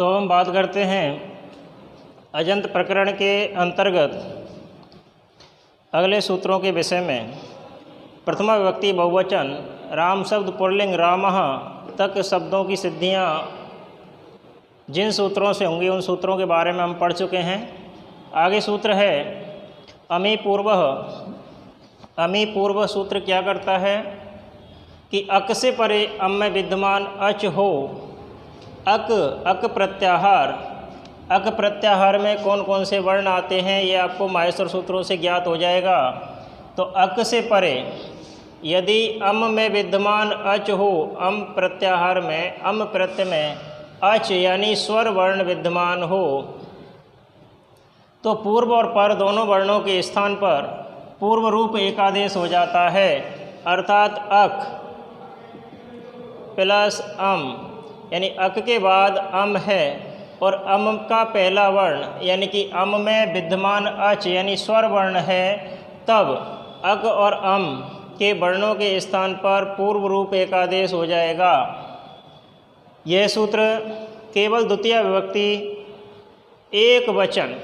तो हम बात करते हैं अजंत प्रकरण के अंतर्गत अगले सूत्रों के विषय में। प्रथमा विभक्ति बहुवचन राम शब्द पुल्लिंग रामः तक शब्दों की सिद्धियां जिन सूत्रों से होंगी उन सूत्रों के बारे में हम पढ़ चुके हैं। आगे सूत्र है अमी पूर्वः। अमी पूर्व सूत्र क्या करता है कि अक से परे अम में विद्यमान अच हो। अक प्रत्याहार। अक प्रत्याहार में कौन कौन से वर्ण आते हैं ये आपको माहेश्वर सूत्रों से ज्ञात हो जाएगा। तो अक से परे यदि अम में विद्यमान अच हो, अम प्रत्याहार में अम प्रत्यय में अच यानी स्वर वर्ण विद्यमान हो तो पूर्व और पर दोनों वर्णों के स्थान पर पूर्व रूप एकादेश हो जाता है। अर्थात अक प्लस अम यानी अक के बाद अम है और अम का पहला वर्ण यानी कि अम में विद्यमान अच यानी स्वर वर्ण है, तब अक और अम के वर्णों के स्थान पर पूर्व रूप एकादेश हो जाएगा। यह सूत्र केवल द्वितीय विभक्ति एक वचन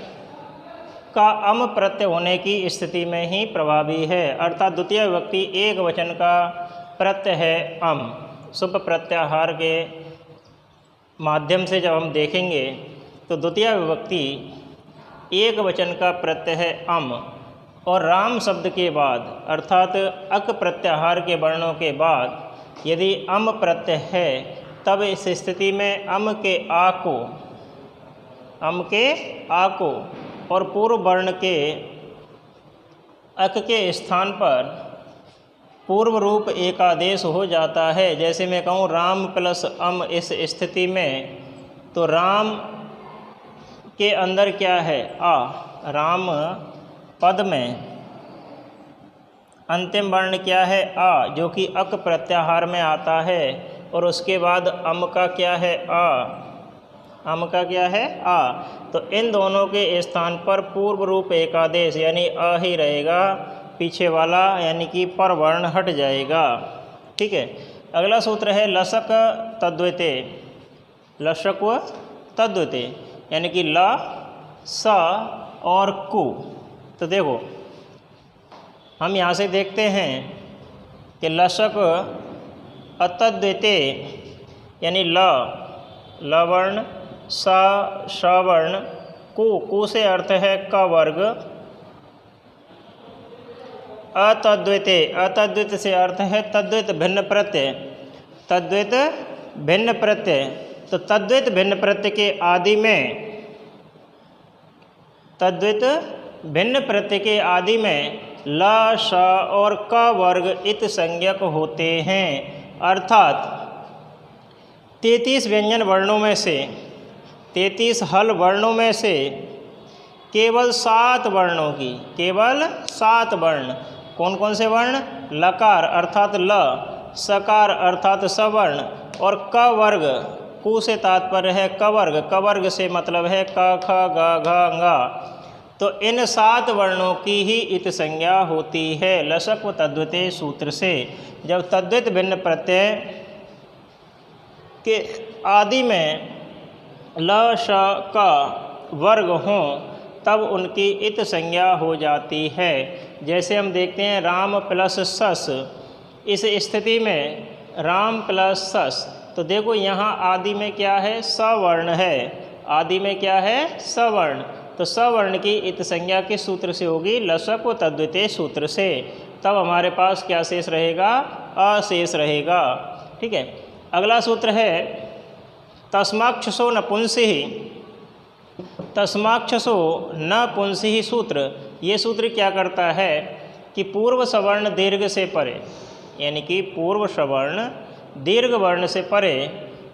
का अम प्रत्यय होने की स्थिति में ही प्रभावी है। अर्थात द्वितीय विभक्ति एक वचन का प्रत्यय है अम। शुभ प्रत्याहार के माध्यम से जब हम देखेंगे तो द्वितीय विभक्ति एक वचन का प्रत्यय है अम और राम शब्द के बाद अर्थात अक प्रत्याहार के वर्णों के बाद यदि अम प्रत्यय है तब इस स्थिति में अम के आ को और पूर्व वर्ण के अक के स्थान पर पूर्व रूप एकादेश हो जाता है। जैसे मैं कहूँ राम प्लस अम, इस स्थिति में तो राम के अंदर क्या है आ, राम पद में अंतिम वर्ण क्या है आ, जो कि अक प्रत्याहार में आता है और उसके बाद अम का क्या है आ, अम का क्या है आ। तो इन दोनों के स्थान पर पूर्व रूप एकादेश यानी अ ही रहेगा, पीछे वाला यानी कि पर वर्ण हट जाएगा। ठीक है। अगला सूत्र है लसक तद्वते। लसक व तद्वते यानी कि ल स और कु। तो देखो हम यहाँ से देखते हैं कि लसक अतद्वते यानी ल वर्ण, स वर्ण, कु से अर्थ है क वर्ग, अतद्वैते अतद्वैत से अर्थ है तद्वैत भिन्न प्रत्यय। तद्वैत भिन्न प्रत्यय तो तद्वैत भिन्न प्रत्यय के आदि में तद्वैत भिन्न प्रत्यय के आदि में ल श और क वर्ग इत संज्ञक होते हैं। अर्थात 33 व्यंजन वर्णों में से 33 हल वर्णों में से केवल 7 वर्णों की केवल 7 वर्ण कौन कौन से वर्ण? लकार अर्थात ल, सकार अर्थात सवर्ण और क वर्ग, कु से तात्पर्य है कवर्ग, कवर्ग से मतलब है क ख ग घ ङ। तो इन 7 वर्णों की ही इत संज्ञा होती है लसक व तद्वते सूत्र से। जब तद्वत भिन्न प्रत्यय के आदि में ल श क वर्ग हों तब उनकी इत संज्ञा हो जाती है। जैसे हम देखते हैं राम प्लस सस, इस स्थिति में राम प्लस सस, तो देखो यहाँ आदि में क्या है सवर्ण है, आदि में क्या है सवर्ण, तो सवर्ण की इत संज्ञा किस सूत्र से होगी? लसक व तद्वते सूत्र से। तब हमारे पास क्या शेष रहेगा? अशेष रहेगा। ठीक है। अगला सूत्र है तस्माक्षसो नपुंसि। तस्माक्षसो न पुंसि सूत्र। ये सूत्र क्या करता है कि पूर्व सवर्ण दीर्घ से परे यानी कि पूर्व सवर्ण दीर्घ वर्ण से परे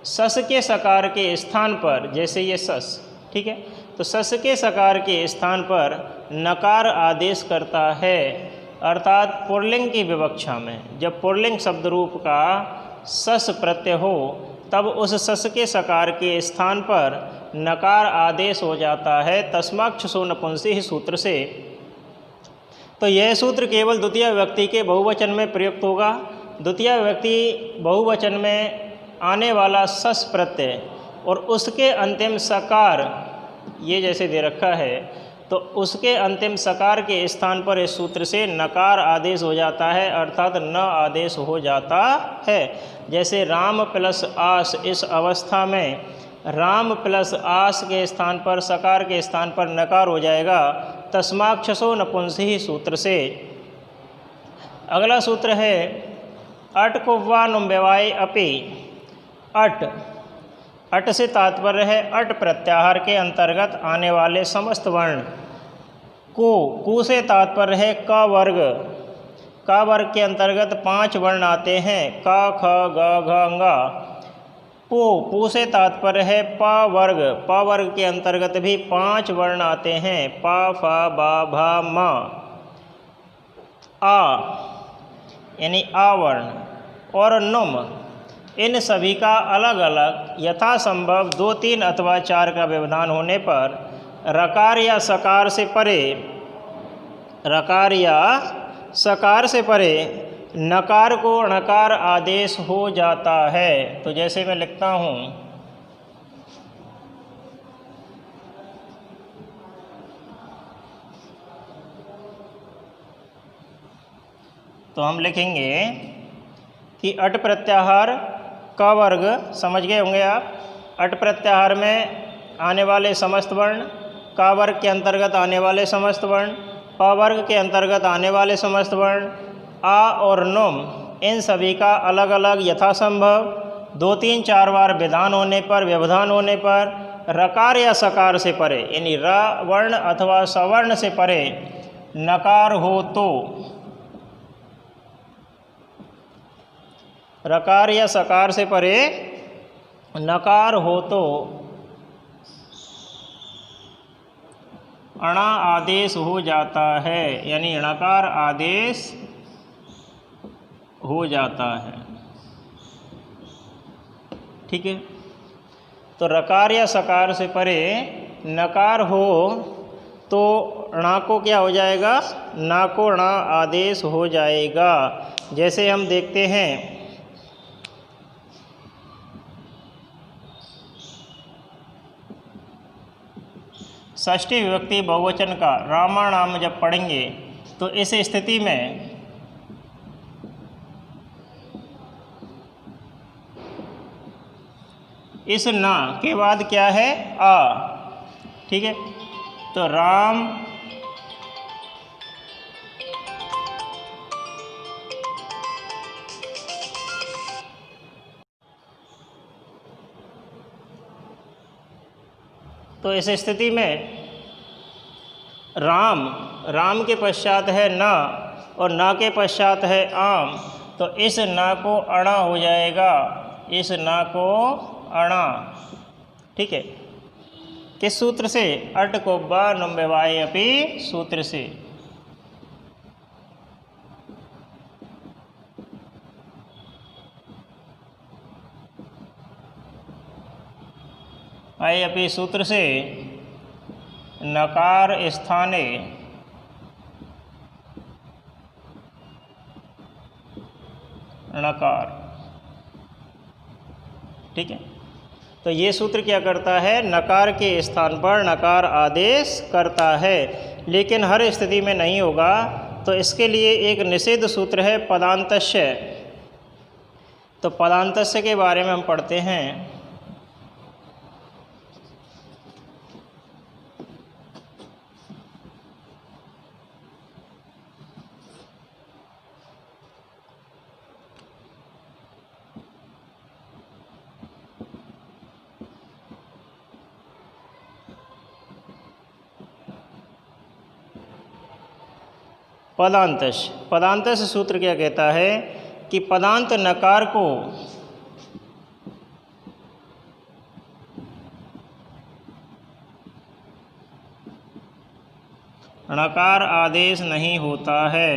सस के सकार के स्थान पर, जैसे ये सस, ठीक है, तो सस के सकार के स्थान पर नकार आदेश करता है। अर्थात पुल्लिंग की विवक्षा में जब पुल्लिंग शब्द रूप का सस प्रत्यय हो तब उस सस के सकार के स्थान पर नकार आदेश हो जाता है तस्माक्षसो नपुंसि सूत्र से। तो यह सूत्र केवल द्वितीय विभक्ति के बहुवचन में प्रयुक्त होगा। द्वितीय विभक्ति बहुवचन में आने वाला सस प्रत्यय और उसके अंतिम सकार, ये जैसे दे रखा है, तो उसके अंतिम सकार के स्थान पर इस सूत्र से नकार आदेश हो जाता है, अर्थात न आदेश हो जाता है। जैसे राम प्लस आस, इस अवस्था में राम प्लस आस के स्थान पर, सकार के स्थान पर नकार हो जाएगा, तस्माक्षसो नपुंसि सूत्र से। अगला सूत्र है अट कुव्वा नुम्बेवाई अपि। अट, अट से तात्पर्य है अट प्रत्याहार के अंतर्गत आने वाले समस्त वर्ण। कु से तात्पर्य है क वर्ग। क वर्ग के अंतर्गत 5 वर्ण आते हैं, क ख ग घ ङ। पु से तात्पर्य है प वर्ग। प वर्ग के अंतर्गत भी 5 वर्ण आते हैं, प फ ब भ म। आ यानी आ वर्ण और नुम, इन सभी का अलग अलग यथासंभव 2, 3 अथवा 4 का व्यवधान होने पर रकार या सकार से परे, रकार या सकार से परे नकार को णकार आदेश हो जाता है। तो जैसे मैं लिखता हूँ, तो हम लिखेंगे कि अट प्रत्याहार क वर्ग, समझ गए होंगे आप। अट प्रत्याहार में आने वाले समस्त वर्ण, क वर्ग के अंतर्गत आने वाले समस्त वर्ण, प वर्ग के अंतर्गत आने वाले समस्त वर्ण, आ और नुम, इन सभी का अलग अलग यथासंभव 2, 3, 4 बार विधान होने पर, व्यवधान होने पर रकार या सकार से परे, यानी र वर्ण अथवा सवर्ण से परे नकार हो तो, रकार या सकार से परे नकार हो तो अणा आदेश हो जाता है, यानी णकार आदेश हो जाता है। ठीक है, तो रकार या सकार से परे नकार हो तो णा को क्या हो जाएगा, ना को णा आदेश हो जाएगा। जैसे हम देखते हैं, षष्ठी विभक्ति बहुवचन का रामा नाम जब पढ़ेंगे तो इस स्थिति में इस ना के बाद क्या है, आ। ठीक है, तो राम तो इस स्थिति में राम, राम के पश्चात है ना और ना के पश्चात है आम, तो इस ना को अणा हो जाएगा, इस ना को अणा। ठीक है, किस सूत्र से, अट कुव्वा नुम्बेवाई अपि सूत्र से। आई अपि सूत्र से नकार स्थाने णकार। ठीक है, तो ये सूत्र क्या करता है, नकार के स्थान पर नकार आदेश करता है, लेकिन हर स्थिति में नहीं होगा। तो इसके लिए एक निषेध सूत्र है पदान्तस्य। तो पदान्तस्य के बारे में हम पढ़ते हैं। पदांतश, पदांतश सूत्र क्या कहता है कि पदांत नकार को णकार आदेश नहीं होता है,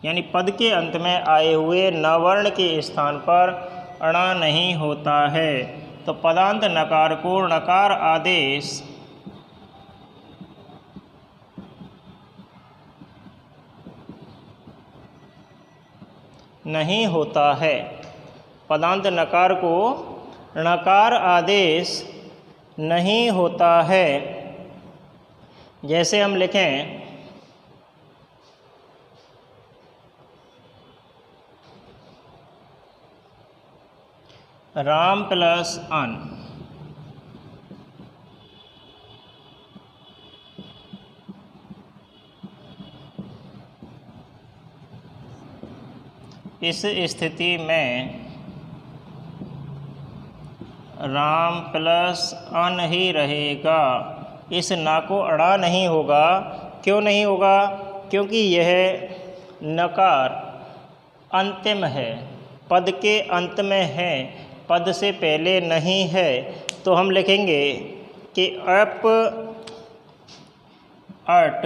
यानी पद के अंत में आए हुए नवर्ण के स्थान पर अणा नहीं होता है। तो पदांत नकार को णकार आदेश नहीं होता है। पदांत नकार को णकार आदेश नहीं होता है। जैसे हम लिखें राम प्लस अन, इस स्थिति में राम प्लस अन ही रहेगा। इस ना को अड़ा नहीं होगा। क्यों नहीं होगा? क्योंकि यह नकार अंतिम है, पद के अंत में है, पद से पहले नहीं है। तो हम लिखेंगे कि अप अट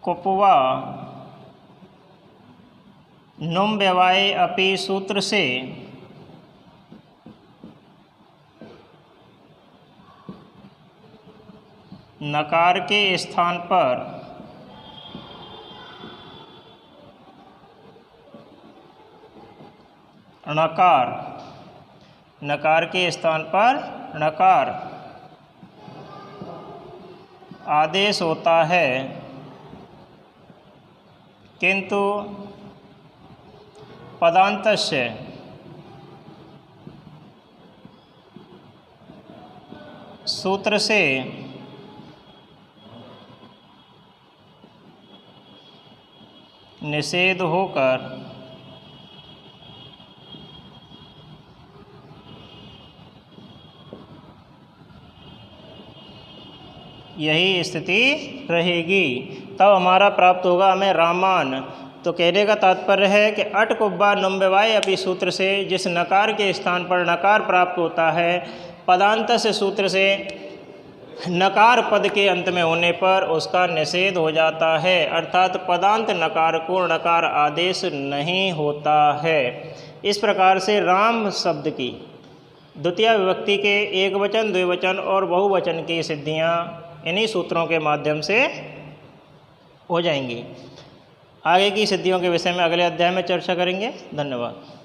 कुपवा नुम व्यवाय अपि सूत्र से नकार के स्थान पर णकार, नकार के स्थान पर णकार आदेश होता है, किंतु पदान्तस्य सूत्र से निषेध होकर यही स्थिति रहेगी। तब हमारा प्राप्त होगा हमें रामान। तो कहने का तात्पर्य है कि अट कुब्बा नुम व्यवाय अपि सूत्र से जिस नकार के स्थान पर नकार प्राप्त होता है, पदांत से सूत्र से नकार पद के अंत में होने पर उसका निषेध हो जाता है, अर्थात पदांत नकार को णकार आदेश नहीं होता है। इस प्रकार से राम शब्द की द्वितीय विभक्ति के एक वचन, द्विवचन और बहुवचन की सिद्धियां इन्हीं सूत्रों के माध्यम से हो जाएंगी। आगे की सिद्धियों के विषय में अगले अध्याय में चर्चा करेंगे। धन्यवाद।